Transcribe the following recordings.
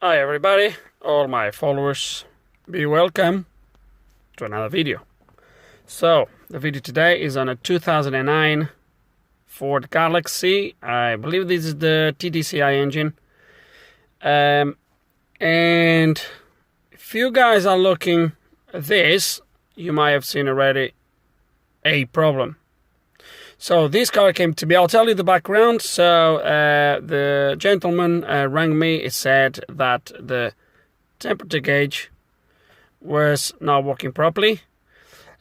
Hi everybody, all my followers, be welcome to another video. So, the video today is on a 2009 Ford Galaxy. I believe this is the TDCi engine. And if you guys are looking at this, you might have seen already a problem. So this car came to me. I'll tell you the background. So the gentleman rang me. He said that the temperature gauge was not working properly.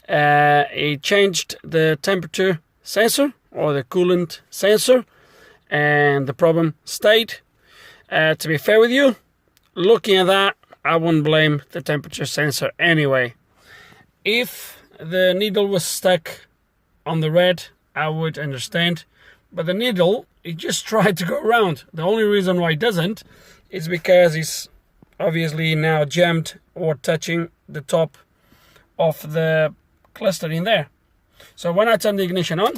He changed the temperature sensor or the coolant sensor, and the problem stayed. To be fair with you, looking at that, I wouldn't blame the temperature sensor anyway. If the needle was stuck on the red, I would understand, but the needle, it just tried to go around. The only reason why it doesn't is because it's obviously now jammed or touching the top of the cluster in there. So when I turn the ignition on,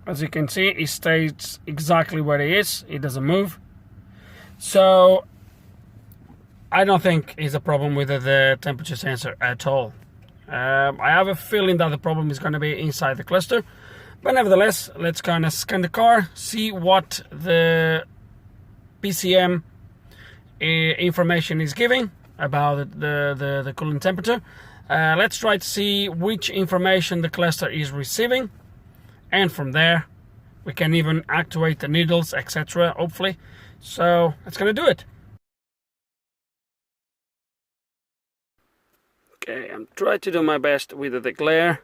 as you can see, it stays exactly where it is. It doesn't move. So I don't think it's a problem with the temperature sensor at all. I have a feeling that the problem is going to be inside the cluster, but nevertheless, let's kind of scan the car, see what the PCM information is giving about the coolant temperature. Let's try to see which information the cluster is receiving, and from there we can even actuate the needles, etc. hopefully. So let's gonna do it. Okay, I'm trying to do my best with the glare.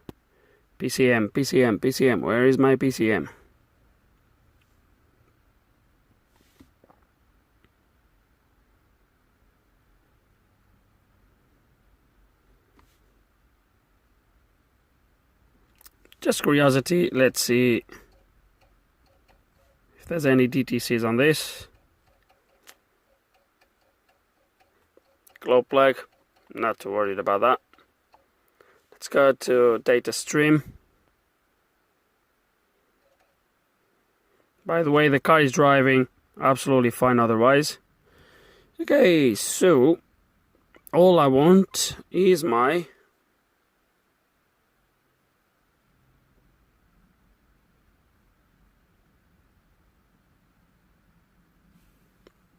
PCM, where is my PCM? Just curiosity, let's see if there's any DTCs on this. Glow plug. Not too worried about that. Let's go to data stream. By the way, the car is driving absolutely fine otherwise. Okay, so all I want is my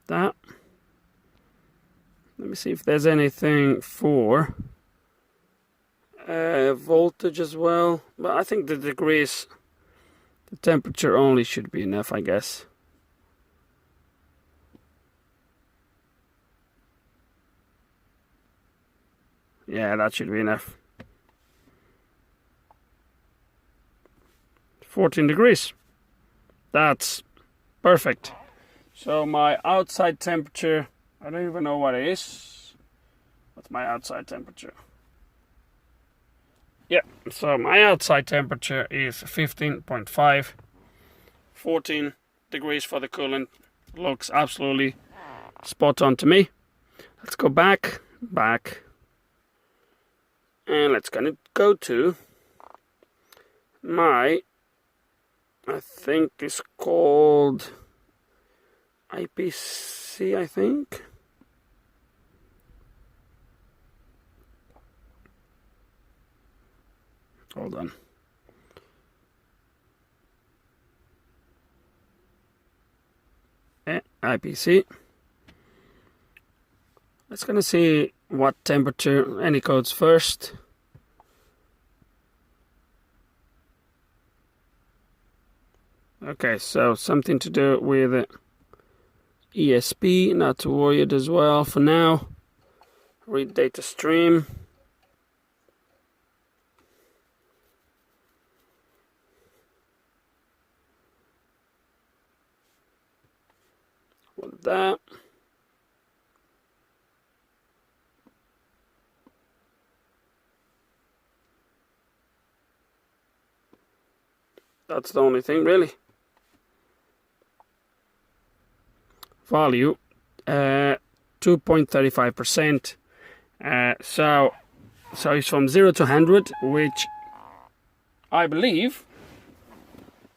that. Let me see if there's anything for voltage as well. But I think the degrees, the temperature only should be enough, I guess. Yeah, that should be enough. 14 degrees. That's perfect. So my outside temperature, I don't even know what it is. What's my outside temperature? Yeah, so my outside temperature is 15.5. 14 degrees for the coolant. Looks absolutely spot on to me. Let's go back. And let's go to my, I think it's called IPC, I think. Hold on. IPC. Let's gonna see what temperature, any codes first. Okay, so something to do with ESP, not to worry it as well for now. Read data stream. With that. That's the only thing really. Value 2.35%. So it's from 0 to 100, which I believe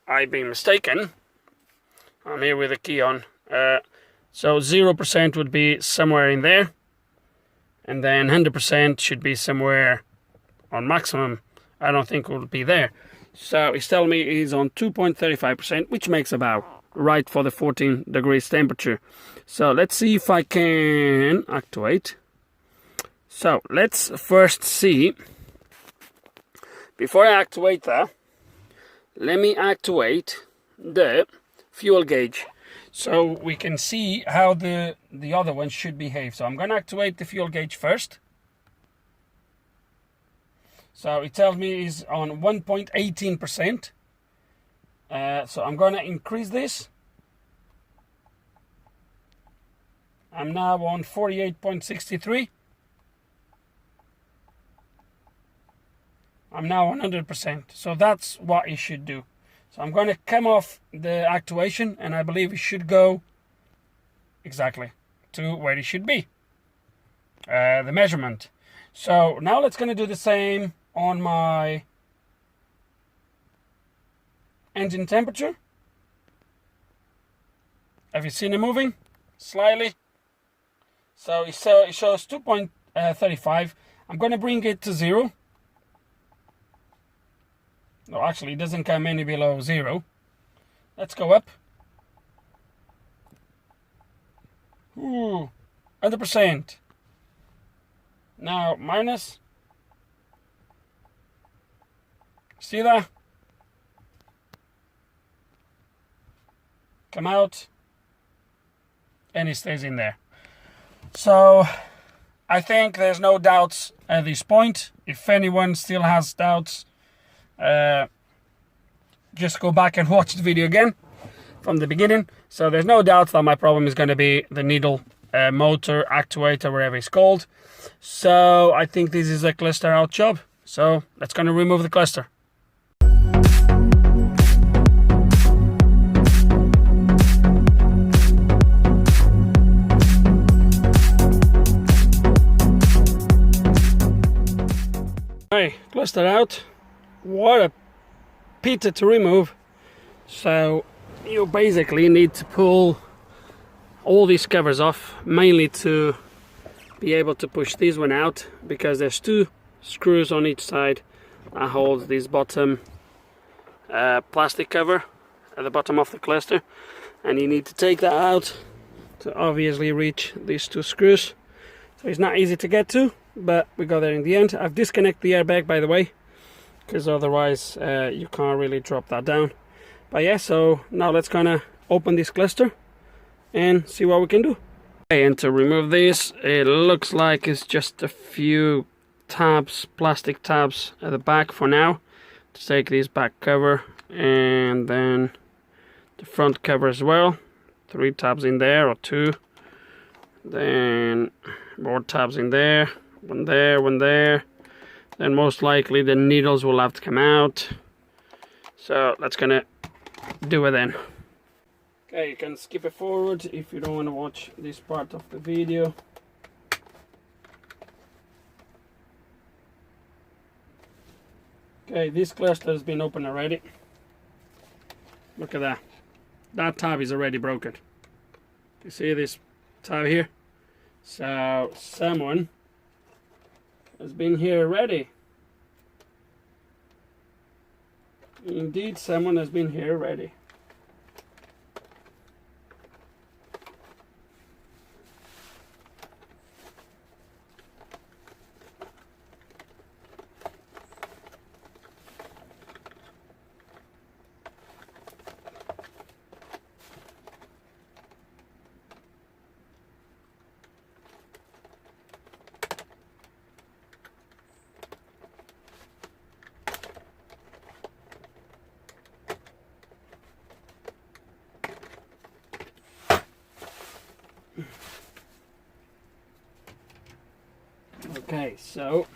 I've been mistaken. I'm here with the key on. So 0% would be somewhere in there, and then 100% should be somewhere on maximum. I don't think it will be there. So he's telling me he's on 2.35%, which makes about right for the 14 degrees temperature. So let's see if I can actuate. So let's first see, before I actuate that, let me actuate the fuel gauge so we can see how the other one should behave. So I'm going to actuate the fuel gauge first. So it tells me it's on 1.18%. So I'm going to increase this. I'm now on 48.63. I'm now on 100%. So that's what it should do. So I'm going to come off the actuation, and I believe it should go exactly to where it should be. The measurement. So now let's going to do the same on my engine temperature. Have you seen it moving? Slightly. So it shows 2.35. I'm going to bring it to 0. No, actually, it doesn't come any below 0. Let's go up. Ooh, 100%. Now, minus. See that? Come out. And it stays in there. So, I think there's no doubts at this point. If anyone still has doubts, just go back and watch the video again from the beginning. So there's no doubt that my problem is going to be the needle motor actuator, whatever it's called. So I think this is a cluster out job. So let's going to remove the cluster. Okay, cluster out. What a pita to remove. So you basically need to pull all these covers off, mainly to be able to push this one out, because there's 2 screws on each side that hold this bottom plastic cover at the bottom of the cluster, and you need to take that out to obviously reach these 2 screws. So it's not easy to get to, but we got there in the end. I've disconnected the airbag, by the way, because otherwise you can't really drop that down. But yeah, so now let's gonna open this cluster and see what we can do. Okay, and to remove this, it looks like it's just a few tabs, plastic tabs at the back for now, to take this back cover, and then the front cover as well. 3 tabs in there, or 2. Then more tabs in there, 1 there, 1 there. Then most likely the needles will have to come out. So that's gonna do it then. Okay, you can skip it forward if you don't want to watch this part of the video. Okay, this cluster has been opened already. Look at that. That tab is already broken. You see this tab here? So someone has been here already. Indeed, someone has been here already. Okay, so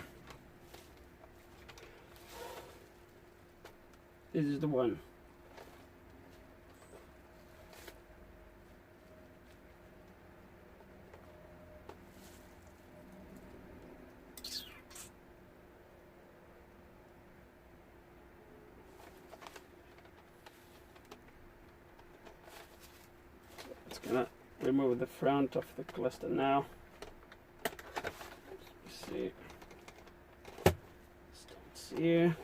this is the one. remove the front of the cluster now. Let's see. Starts here.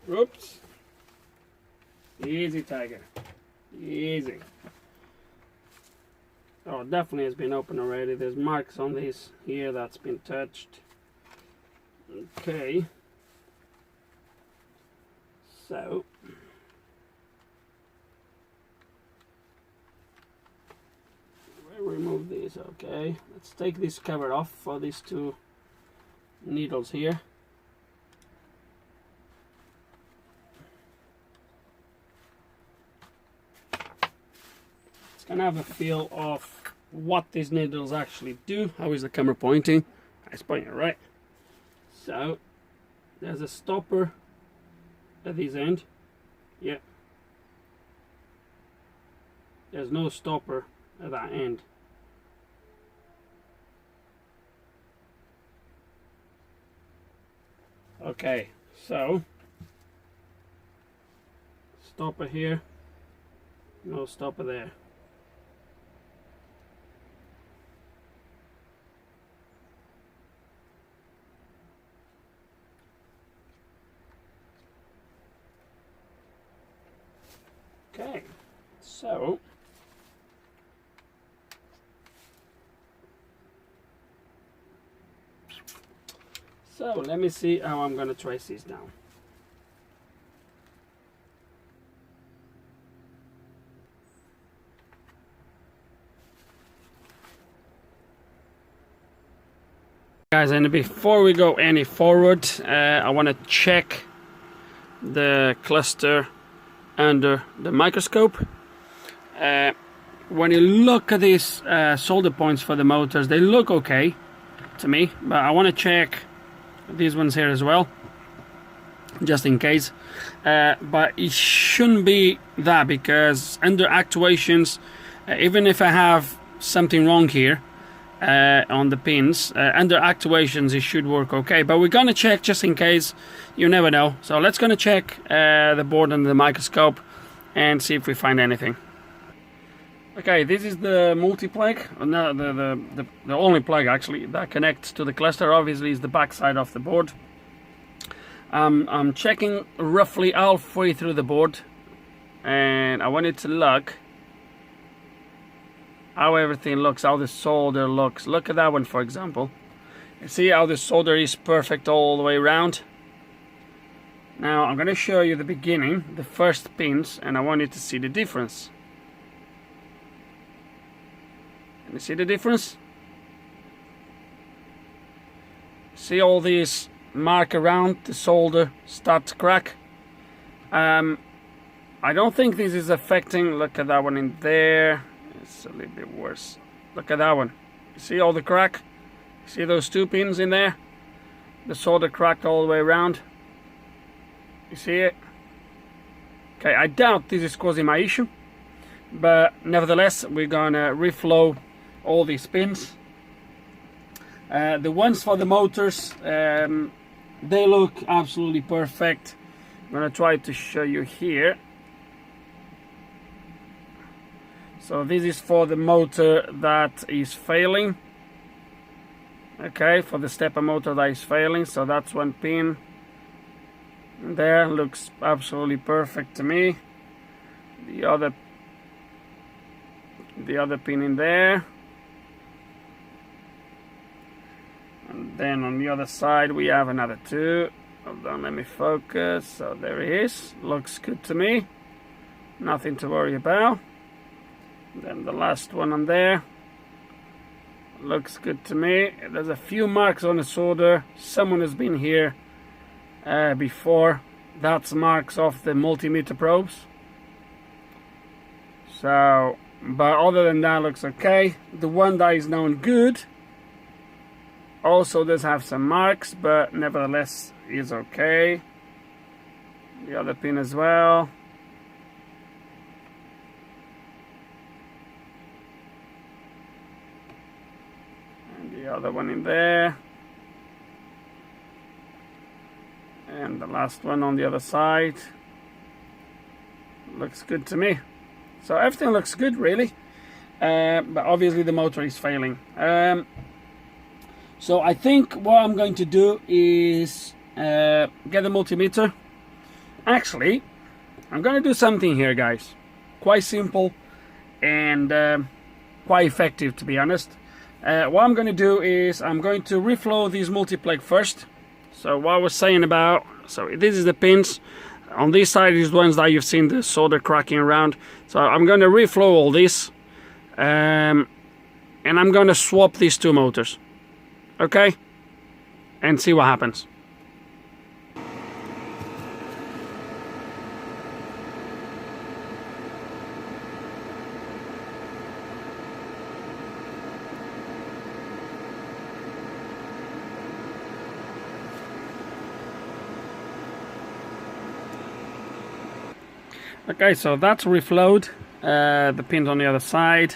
Oops. Easy, tiger. Easy. Oh, definitely has been opened already. There's marks on this here that's been touched. Okay. So. We'll remove these, okay. Let's take this cover off for these two needles here. Can have a feel of what these needles actually do. How is the camera pointing? It's pointing right. So there's a stopper at this end. Yeah. There's no stopper at that end. Okay, so stopper here, no stopper there. Okay, so let me see how I'm going to trace this down. Guys, and before we go any forward, I want to check the cluster under the microscope. When you look at these solder points for the motors, they look okay to me, but I want to check these ones here as well, just in case. But it shouldn't be that, because under actuations, even if I have something wrong here on the pins, under actuations it should work okay. But we're gonna check just in case, you never know. So let's gonna check the board under the microscope and see if we find anything. Okay, this is the multi-plug, no, the only plug actually that connects to the cluster. Obviously is the back side of the board. I'm checking roughly halfway through the board, and I wanted to look how everything looks, how the solder looks. Look at that one, for example. You see how the solder is perfect all the way around. Now I'm going to show you the beginning, the first pins, and I want you to see the difference. Can you see the difference? See all these mark around the solder start to crack? I don't think this is affecting. Look at that one in there. It's a little bit worse. Look at that one. You see all the crack? See those two pins in there? The solder cracked all the way around. You see it? Okay, I doubt this is causing my issue, but nevertheless we're gonna reflow all these pins. The ones for the motors, they look absolutely perfect. I'm gonna try to show you here. So this is for the motor that is failing. Okay, for the stepper motor that is failing. So that's one pin there, looks absolutely perfect to me. The other pin in there, and then on the other side we have another two. Hold on, let me focus. So there it is, looks good to me, nothing to worry about. Then the last one on there, Looks good to me. There's a few marks on the solder. Someone has been here before. That's marks off the multimeter probes. So, but other than that, looks okay. The one that is known good also does have some marks, but nevertheless is okay. The other pin as well. And the other one in there. And the last one on the other side. Looks good to me. So everything looks good, really. But obviously the motor is failing. So I think what I'm going to do is get the multimeter. Actually, I'm going to do something here, guys. Quite simple and quite effective, to be honest. What I'm going to do is I'm going to reflow this multiplug first. So what I was saying about, so this is the pins. On this side is the ones that you've seen the solder cracking around. So I'm going to reflow all this. And I'm going to swap these two motors. Okay? And see what happens. Okay, so that's reflowed. The pins on the other side.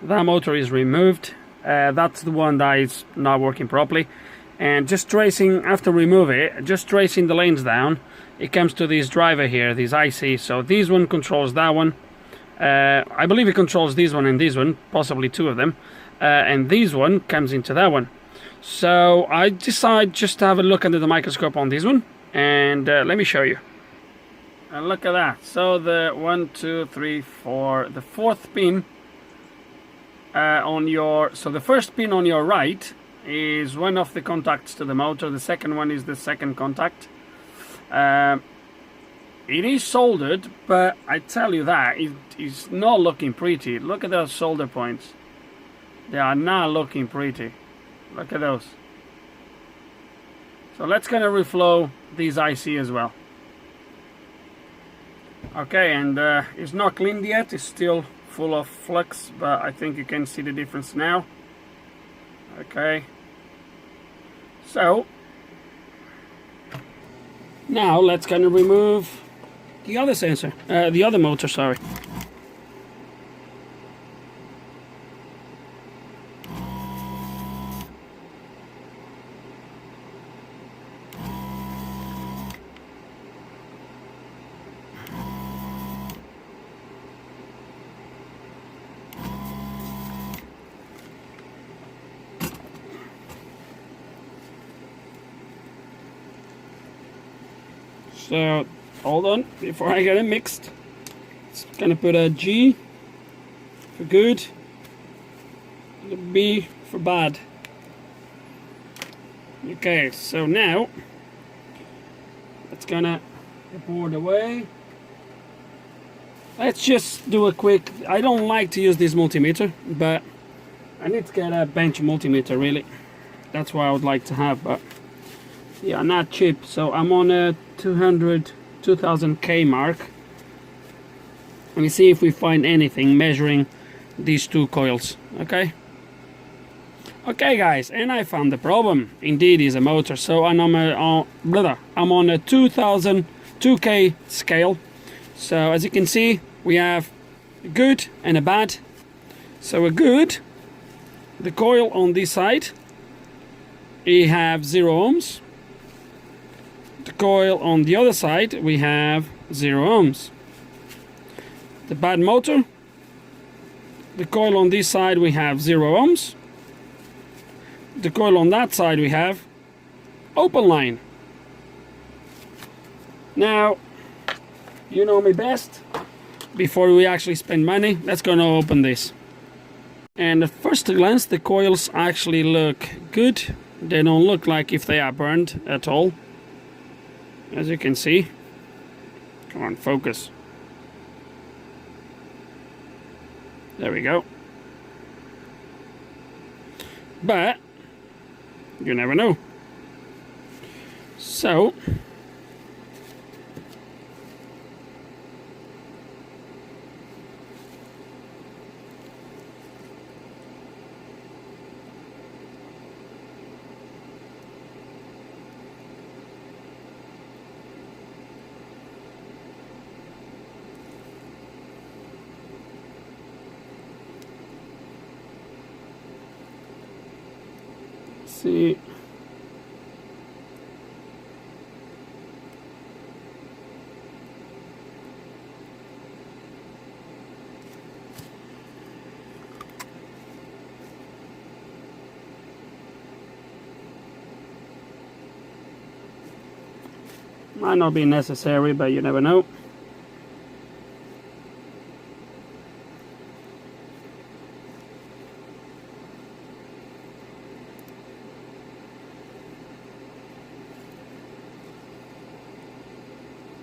That motor is removed. That's the one that is not working properly. And just tracing, after remove it, just tracing the lanes down, it comes to this driver here, this IC. So this one controls that one. I believe it controls this one and this one, possibly two of them. And this one comes into that one. So I decide just to have a look under the microscope on this one. And let me show you. And look at that. So the 1, 2, 3, 4, the fourth pin on your, so the first pin on your right is one of the contacts to the motor. The second one is the second contact. It is soldered, but I tell you that it is not looking pretty. Look at those solder points. They are not looking pretty. Look at those. So let's gonna reflow these IC as well. Okay, and it's not cleaned yet. It's still full of flux, but I think you can see the difference now. Okay, so now let's gonna remove the other sensor, the other motor, sorry. So hold on before I get it mixed. Just gonna put a G for good, and a B for bad. Okay, so now it's gonna pour it away. Let's just do a quick, I don't like to use this multimeter, but I need to get a bench multimeter really. That's what I would like to have, but yeah, not cheap. So I'm on a 2000K mark. Let me see if we find anything measuring these two coils. Okay. Okay, guys, and I found the problem. Indeed, is a motor. So I'm on a 2K scale. So as you can see, we have a good and a bad. So a good, the coil on this side, we have 0 ohms. The coil on the other side, we have 0 ohms. The bad motor, the coil on this side, we have 0 ohms. The coil on that side, we have open line. Now, you know me best. Before we actually spend money, let's go now open this. And at first glance, the coils actually look good. They don't look like if they are burned at all. As you can see. Come on, focus. There we go. but you never know. So see. Might not be necessary, but you never know.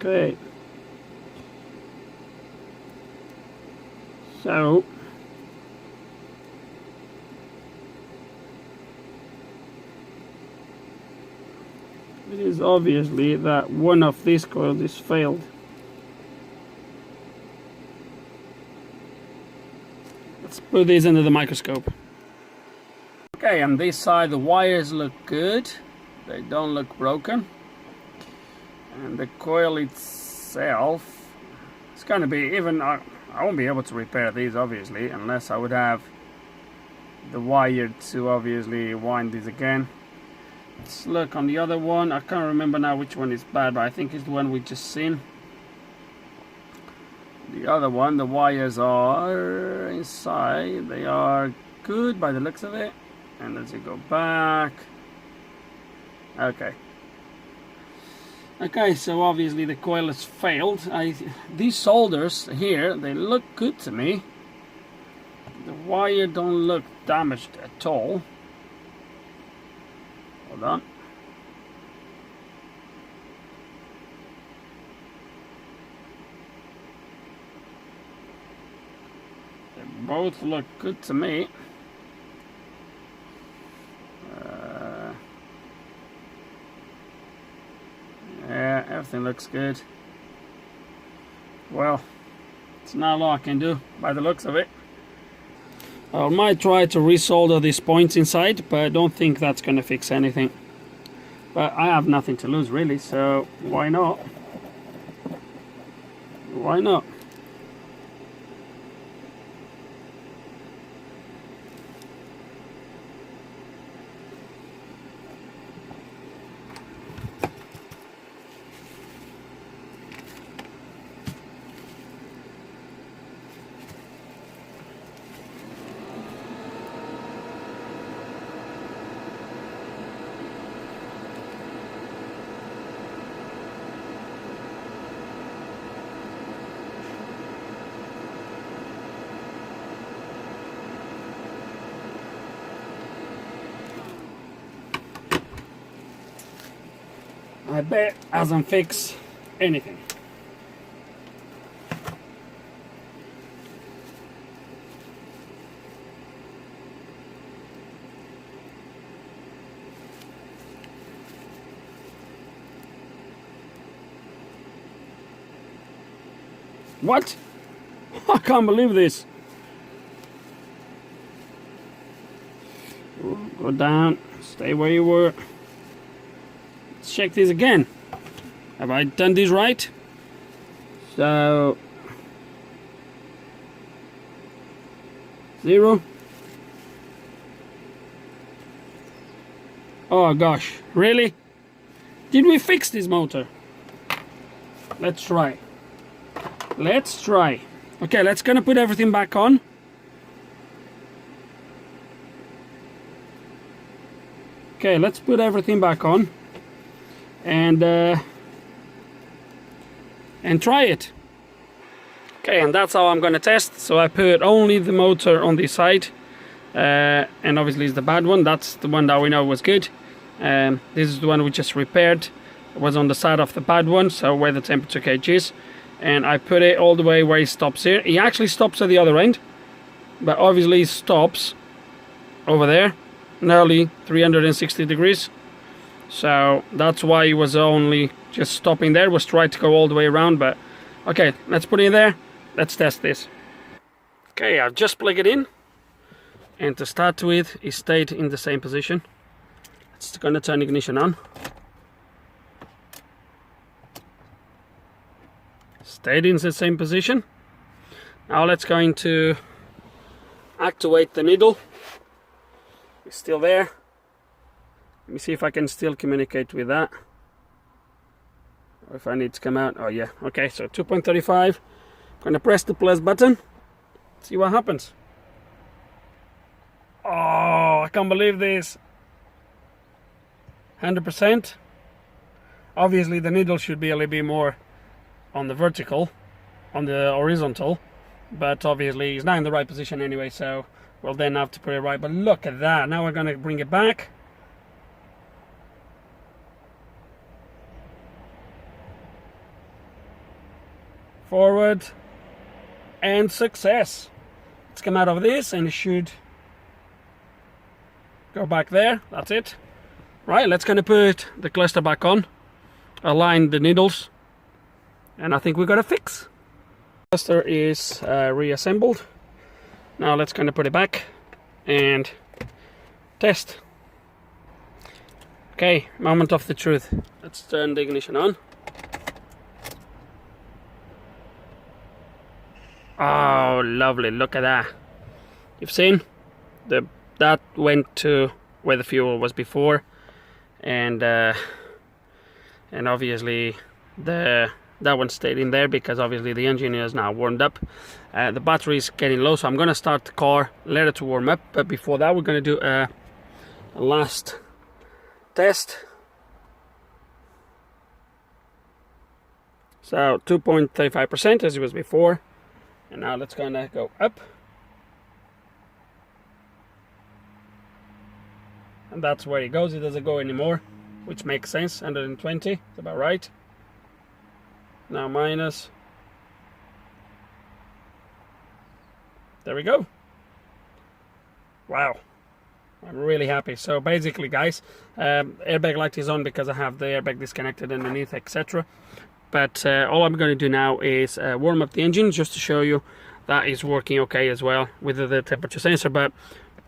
Okay. So it is obviously that one of these coils is failed. Let's put these under the microscope. Okay, on this side the wires look good. They don't look broken. And the coil itself, it's going to be even, I won't be able to repair these obviously, unless I would have the wire to obviously wind these again. Let's look on the other one. I can't remember now which one is bad, but I think it's the one we just seen. The other one, the wires are inside. They are good by the looks of it. And as you go back, okay. Okay, so obviously the coil has failed. These solders here, they look good to me. The wire don't look damaged at all. Hold on. They both look good to me. Yeah, everything looks good. Well, it's not a lot I can do by the looks of it. I might try to resolder these points inside, but I don't think that's going to fix anything. But I have nothing to lose really, so why not? Why not? I bet hasn't fixed anything. What? I can't believe this. Go down, stay where you were. Let's check this again. Have I done this right? So 0. Oh gosh, really? Did we fix this motor? Let's try. Let's try. Okay, let's gonna put everything back on. Okay, let's put everything back on and try it. Okay, and that's how I'm gonna test. So I put only the motor on this side, and obviously it's the bad one. That's the one that we know was good. This is the one we just repaired. It was on the side of the bad one, so where the temperature gauge is. And I put it all the way where he stops here. He actually stops at the other end, but obviously he stops over there. nearly 360 degrees. So that's why it was only just stopping there. Was trying to go all the way around, but okay, let's put it in there. Let's test this. Okay, I've just plugged it in, and to start with, it stayed in the same position. It's gonna turn ignition on. Stayed in the same position. Now let's going to activate the needle. It's still there. Let me see if I can still communicate with that. Or if I need to come out. Oh yeah, okay, so 2.35. I'm gonna press the plus button. See what happens. Oh, I can't believe this. 100%. Obviously the needle should be a little bit more on the vertical, on the horizontal, but obviously it's not in the right position anyway, so we'll then have to put it right. But look at that. Now we're going to bring it back. Forward, and success. Let's come out of this, and it should go back there. That's it. Right, let's kind of put the cluster back on, align the needles, and I think we got a fix. The cluster is reassembled. Now let's kind of put it back and test. Okay, moment of the truth. Let's turn the ignition on. Oh, lovely! Look at that. You've seen that went to where the fuel was before, and obviously that one stayed in there because obviously the engine is now warmed up. The battery is getting low, so I'm going to start the car, let it to warm up. But before that, we're going to do a last test. So 2.35% as it was before, and now let's kind of go up. And that's where it goes. It doesn't go anymore, which makes sense. 120, it's about right. Now minus. There we go. Wow, I'm really happy. So basically, guys, airbag light is on because I have the airbag disconnected underneath, etc. But all I'm going to do now is warm up the engine just to show you that is working okay as well with the temperature sensor. But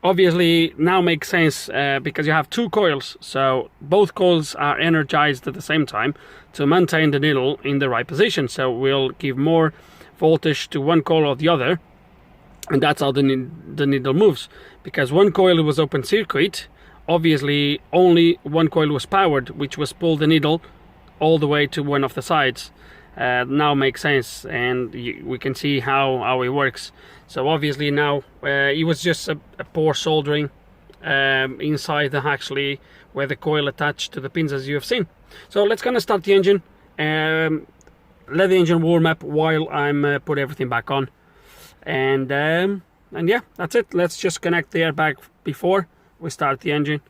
obviously now makes sense because you have two coils, so both coils are energized at the same time to maintain the needle in the right position. So we'll give more voltage to one coil or the other, and that's how the needle moves. Because one coil was open circuit, obviously only one coil was powered, which was pull the needle all the way to one of the sides. Now makes sense, and we can see how it works. So obviously now it was just a poor soldering inside the actually where the coil attached to the pins, as you have seen. So let's gonna start the engine and let the engine warm up while I'm put everything back on, and yeah, that's it. Let's just connect the airbag before we start the engine.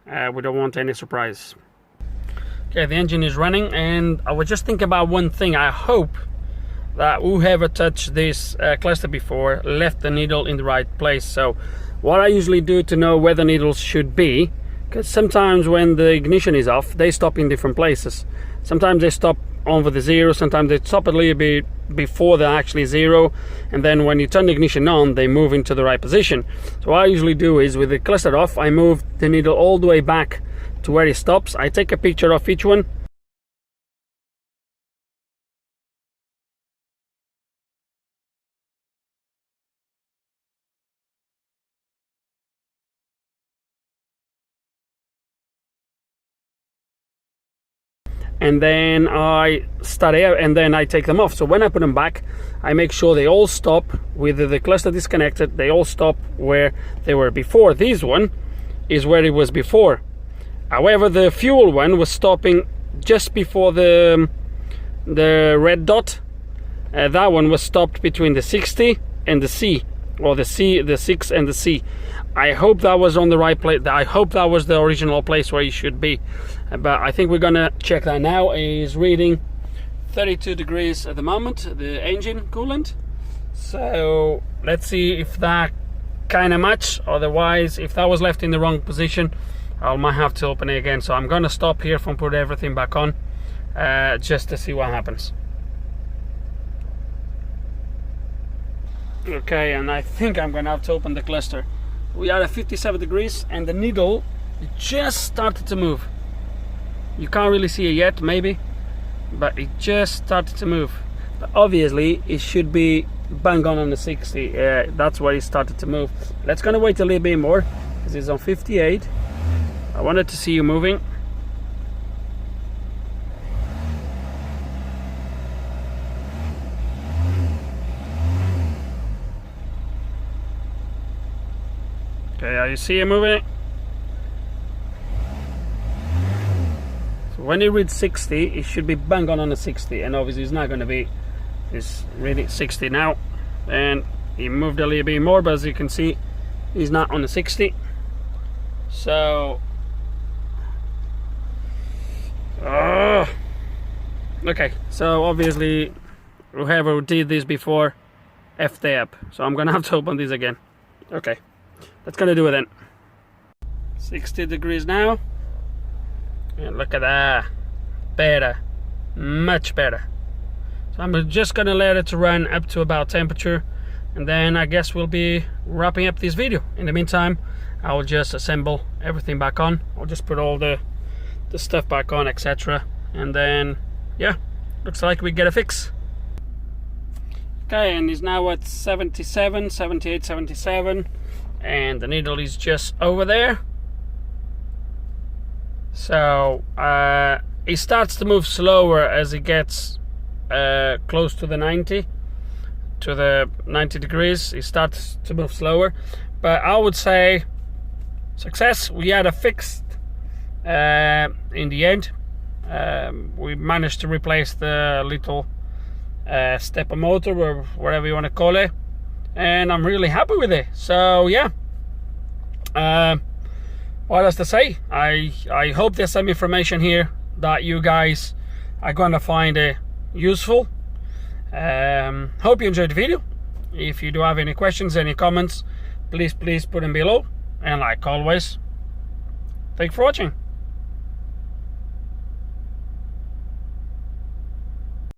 We don't want any surprises. Okay, the engine is running, and I was just thinking about one thing. I hope that whoever touched this cluster before left the needle in the right place. So what I usually do to know where the needles should be, because sometimes when the ignition is off, they stop in different places. Sometimes they stop over the zero, sometimes they stop a little bit before they're actually zero, and then when you turn the ignition on, they move into the right position. So what I usually do is, with the cluster off, I move the needle all the way back to where it stops. I take a picture of each one, and then I start out, and then I take them off. So when I put them back, I make sure they all stop with the cluster disconnected. They all stop where they were before. This one is where it was before. However, the fuel one was stopping just before the red dot. That one was stopped between the 60 and the C, or the 6 and the C. I hope that was on the right place. I hope that was the original place where it should be. But I think we're gonna check that now. It's reading 32 degrees at the moment, the engine coolant. So let's see if that kind of much. Otherwise, if that was left in the wrong position, I might have to open it again. So I'm going to stop here from putting everything back on, just to see what happens. Okay, and I think I'm going to have to open the cluster. We are at 57 degrees and the needle just started to move. You can't really see it yet, maybe, but it just started to move. But obviously it should be bang on the 60. That's where it started to move. Let's gonna wait a little bit more because it's on 58. I wanted to see you moving. Okay, you see it moving? So when it reads 60, it should be bang on the 60, and obviously it's not going to be. It's really 60 now, and he moved a little bit more, but as you can see, he's not on the 60. So, okay. So obviously, whoever did this before effed it up. So I'm gonna have to open this again. Okay, that's gonna do it then. 60 degrees now, and look at that, better, much better. I'm just gonna let it run up to about temperature, and then I guess we'll be wrapping up this video. In the meantime, I will just assemble everything back on. I'll just put all the stuff back on, etc. And then, yeah, looks like we get a fix. Okay, and it's now at 77, 78, 77, and the needle is just over there. So it starts to move slower as it gets close to the 90 degrees. It starts to move slower, but I would say success. We had a fixed in the end. We managed to replace the little stepper motor, or whatever you want to call it, and I'm really happy with it. So yeah, what else to say? I hope there's some information here that you guys are gonna find useful. Hope you enjoyed the video. If you do have any questions, any comments, please put them below, and like always, thanks for watching.